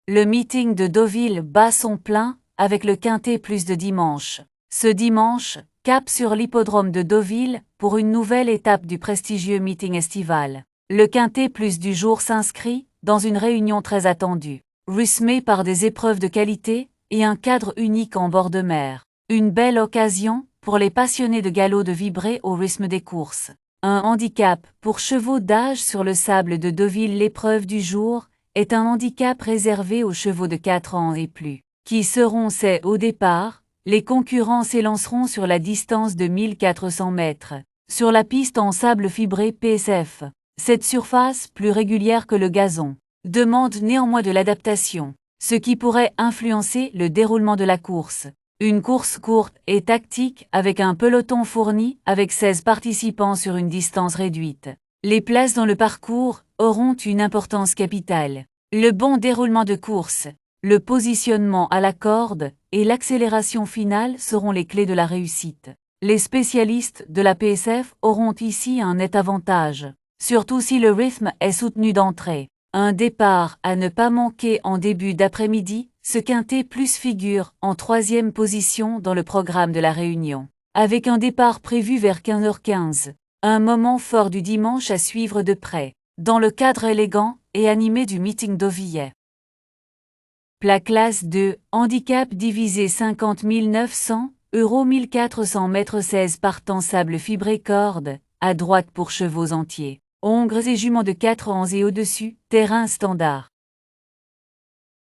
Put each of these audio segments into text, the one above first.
Le meeting de Deauville bat son plein avec le quintet plus de dimanche. Ce dimanche, cap sur l'hippodrome de Deauville pour une nouvelle étape du prestigieux meeting estival. Le quintet plus du jour s'inscrit dans une réunion très attendue, rythmée par des épreuves de qualité et un cadre unique en bord de mer. Une belle occasion pour les passionnés de galop de vibrer au rythme des courses. Un handicap pour chevaux d'âge sur le sable de Deauville. L'épreuve du jour est un handicap réservé aux chevaux de 4 ans et plus, qui seront au départ. Les concurrents s'élanceront sur la distance de 1400 mètres, sur la piste en sable fibré PSF. Cette surface, plus régulière que le gazon, demande néanmoins de l'adaptation, ce qui pourrait influencer le déroulement de la course. Une course courte et tactique avec un peloton fourni avec 16 participants sur une distance réduite. Les places dans le parcours auront une importance capitale. Le bon déroulement de course, le positionnement à la corde et l'accélération finale seront les clés de la réussite. Les spécialistes de la PSF auront ici un net avantage, surtout si le rythme est soutenu d'entrée. Un départ à ne pas manquer en début d'après-midi, ce quintet plus figure en 3e position dans le programme de la réunion, avec un départ prévu vers 15h15. Un moment fort du dimanche à suivre de près, dans le cadre élégant et animé du meeting deauvillais. Plat classe 2, handicap divisé 50 900 €, 1400 mètres 16 partant sable fibré corde, à droite pour chevaux entiers, hongres et juments de 4 ans et au-dessus, terrain standard.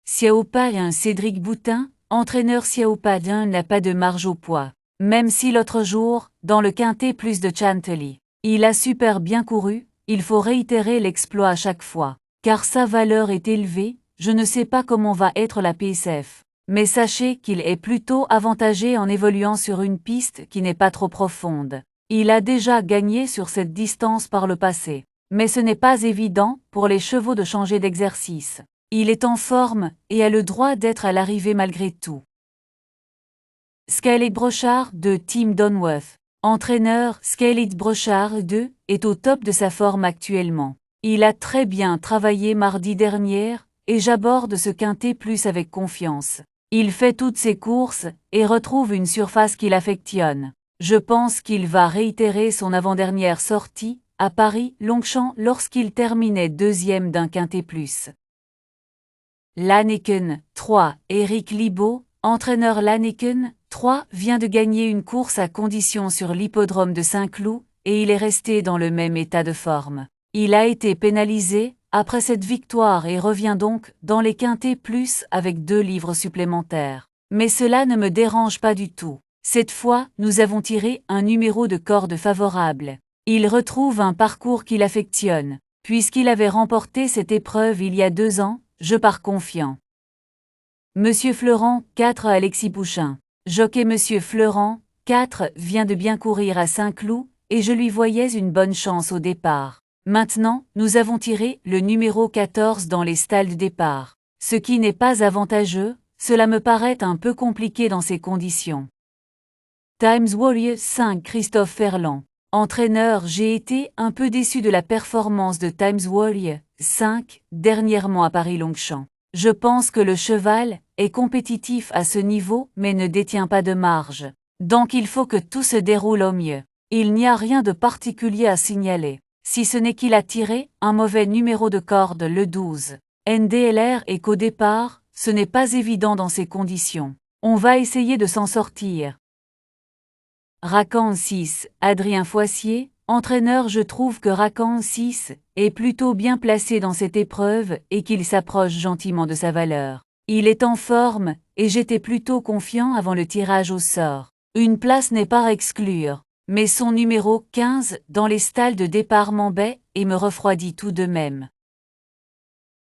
Xiaopadien Cédric Boutin, entraîneur Xiaopadien n'a pas de marge au poids, même si l'autre jour, dans le quintet plus de Chantilly, il a super bien couru. Il faut réitérer l'exploit à chaque fois, car sa valeur est élevée. Je ne sais pas comment va être la PSF, mais sachez qu'il est plutôt avantagé en évoluant sur une piste qui n'est pas trop profonde. Il a déjà gagné sur cette distance par le passé, mais ce n'est pas évident pour les chevaux de changer d'exercice. Il est en forme et a le droit d'être à l'arrivée malgré tout. Scarlett Brochard de Team Donworth, entraîneur Scarlett Brochard 2, est au top de sa forme actuellement. Il a très bien travaillé mardi dernier, et j'aborde ce quintet plus avec confiance. Il fait toutes ses courses et retrouve une surface qu'il affectionne. Je pense qu'il va réitérer son avant-dernière sortie à Paris-Longchamp lorsqu'il terminait 2e d'un quintet plus. Lanneken 3, Éric Libaud, entraîneur Lanneken 3, vient de gagner une course à condition sur l'hippodrome de Saint-Cloud et il est resté dans le même état de forme. Il a été pénalisé après cette victoire et revient donc dans les quintets plus avec 2 livres supplémentaires. Mais cela ne me dérange pas du tout. Cette fois, nous avons tiré un numéro de corde favorable. Il retrouve un parcours qu'il affectionne. Puisqu'il avait remporté cette épreuve il y a 2 ans, je pars confiant. Monsieur Fleurant, 4 Alexis Pouchin. Jockey Monsieur Fleurant, 4, vient de bien courir à Saint-Cloud, et je lui voyais une bonne chance au départ. Maintenant, nous avons tiré le numéro 14 dans les stalles de départ. Ce qui n'est pas avantageux, cela me paraît un peu compliqué dans ces conditions. Times Warrior 5 Christophe Ferland. Entraîneur, j'ai été un peu déçu de la performance de Times Warrior 5 dernièrement à Paris-Longchamp. Je pense que le cheval est compétitif à ce niveau mais ne détient pas de marge. Donc il faut que tout se déroule au mieux. Il n'y a rien de particulier à signaler, si ce n'est qu'il a tiré un mauvais numéro de corde le 12. NDLR et qu'au départ, ce n'est pas évident dans ces conditions. On va essayer de s'en sortir. Racan 6, Adrien Foissier, entraîneur. Je trouve que Racan 6 est plutôt bien placé dans cette épreuve et qu'il s'approche gentiment de sa valeur. Il est en forme et j'étais plutôt confiant avant le tirage au sort. Une place n'est pas à exclure, mais son numéro 15 dans les stalles de départ m'embête et me refroidit tout de même.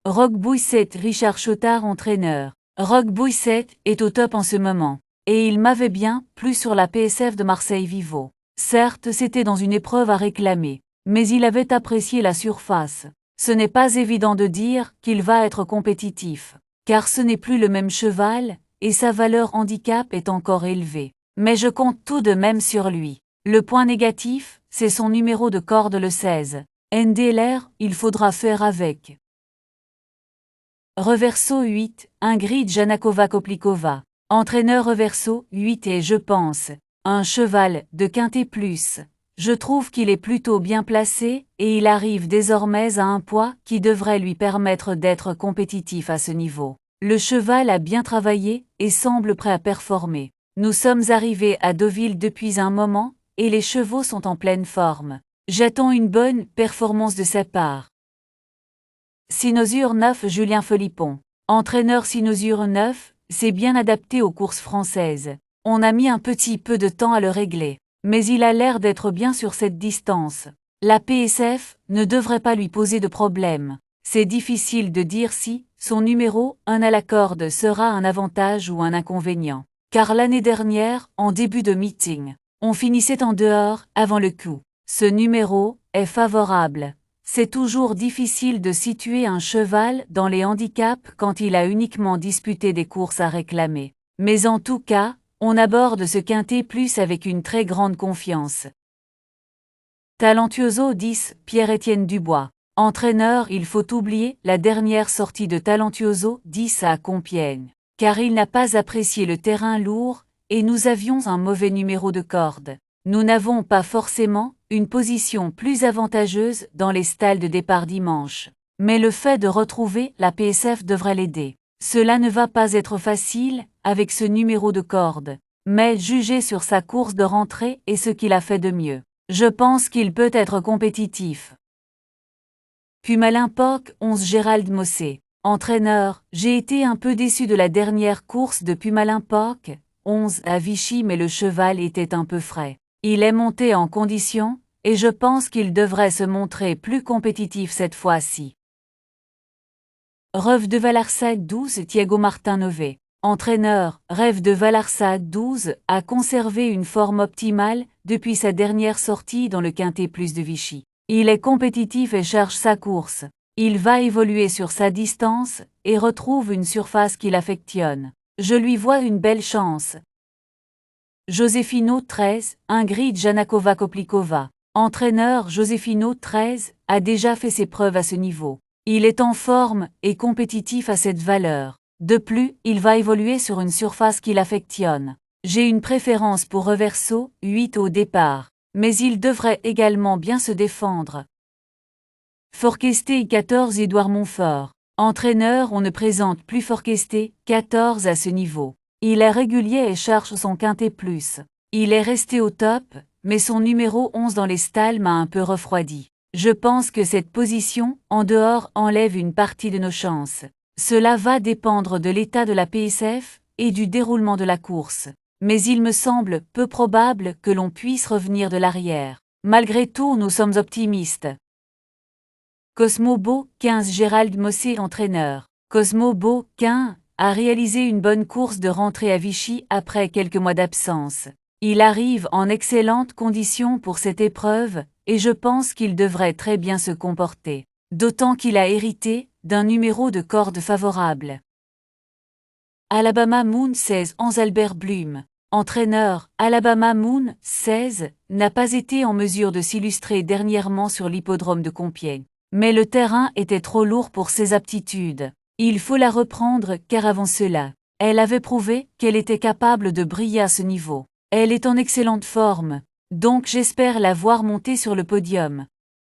Roch Bouisset Richard Chotard, entraîneur. Roch Bouisset est au top en ce moment. Et il m'avait bien plu sur la PSF de Marseille-Vivo. Certes, c'était dans une épreuve à réclamer, mais il avait apprécié la surface. Ce n'est pas évident de dire qu'il va être compétitif, car ce n'est plus le même cheval, et sa valeur handicap est encore élevée. Mais je compte tout de même sur lui. Le point négatif, c'est son numéro de corde le 16. NDLR, il faudra faire avec. Reverso 8, Ingrid Janakova-Koplikova. Entraîneur reverso 8 et je pense, un cheval de quintet plus. Je trouve qu'il est plutôt bien placé et il arrive désormais à un poids qui devrait lui permettre d'être compétitif à ce niveau. Le cheval a bien travaillé et semble prêt à performer. Nous sommes arrivés à Deauville depuis un moment et les chevaux sont en pleine forme. J'attends une bonne performance de sa part. Cynosure 9 Julien Philippon. Entraîneur Cynosure 9, c'est bien adapté aux courses françaises. On a mis un petit peu de temps à le régler. Mais il a l'air d'être bien sur cette distance. La PSF ne devrait pas lui poser de problème. C'est difficile de dire si son numéro 1 à la corde sera un avantage ou un inconvénient. Car l'année dernière, en début de meeting, on finissait en dehors avant le coup. Ce numéro est favorable. C'est toujours difficile de situer un cheval dans les handicaps quand il a uniquement disputé des courses à réclamer. Mais en tout cas, on aborde ce quintet plus avec une très grande confiance. Talentuoso 10, Pierre-Étienne Dubois. Entraîneur, il faut oublier la dernière sortie de Talentuoso 10 à Compiègne. Car il n'a pas apprécié le terrain lourd, et nous avions un mauvais numéro de corde. Nous n'avons pas forcément une position plus avantageuse dans les stalles de départ dimanche. Mais le fait de retrouver la PSF devrait l'aider. Cela ne va pas être facile avec ce numéro de corde. Mais jugez sur sa course de rentrée et ce qu'il a fait de mieux. Je pense qu'il peut être compétitif. Pumalin Poc 11 Gérald Mossé. Entraîneur, j'ai été un peu déçu de la dernière course de Pumalin Poc 11 à Vichy mais le cheval était un peu frais. Il est monté en condition, et je pense qu'il devrait se montrer plus compétitif cette fois-ci. Rêve de Valarsade 12 Thiago Martin Nové. Entraîneur, Rêve de Valarsade 12 a conservé une forme optimale depuis sa dernière sortie dans le quintet plus de Vichy. Il est compétitif et cherche sa course. Il va évoluer sur sa distance et retrouve une surface qu'il affectionne. Je lui vois une belle chance. Josefino 13, Ingrid Janakova-Koplikova. Entraîneur Josefino 13 a déjà fait ses preuves à ce niveau. Il est en forme et compétitif à cette valeur. De plus, il va évoluer sur une surface qu'il affectionne. J'ai une préférence pour Reverso 8 au départ, mais il devrait également bien se défendre. Forquesté 14 Édouard Montfort. Entraîneur, on ne présente plus Forquesté 14 à ce niveau. Il est régulier et cherche son quintet plus. Il est resté au top, mais son numéro 11 dans les stalles m'a un peu refroidi. Je pense que cette position, en dehors, enlève une partie de nos chances. Cela va dépendre de l'état de la PSF et du déroulement de la course. Mais il me semble peu probable que l'on puisse revenir de l'arrière. Malgré tout, nous sommes optimistes. Cosmobo 15 Gérald Mossé entraîneur. Cosmobo 15 a réalisé une bonne course de rentrée à Vichy après quelques mois d'absence. Il arrive en excellentes conditions pour cette épreuve, et je pense qu'il devrait très bien se comporter. D'autant qu'il a hérité d'un numéro de corde favorable. Alabama Moon 16 Hans Albert Blum. Entraîneur, Alabama Moon 16 n'a pas été en mesure de s'illustrer dernièrement sur l'hippodrome de Compiègne. Mais le terrain était trop lourd pour ses aptitudes. Il faut la reprendre car avant cela, elle avait prouvé qu'elle était capable de briller à ce niveau. Elle est en excellente forme, donc j'espère la voir monter sur le podium.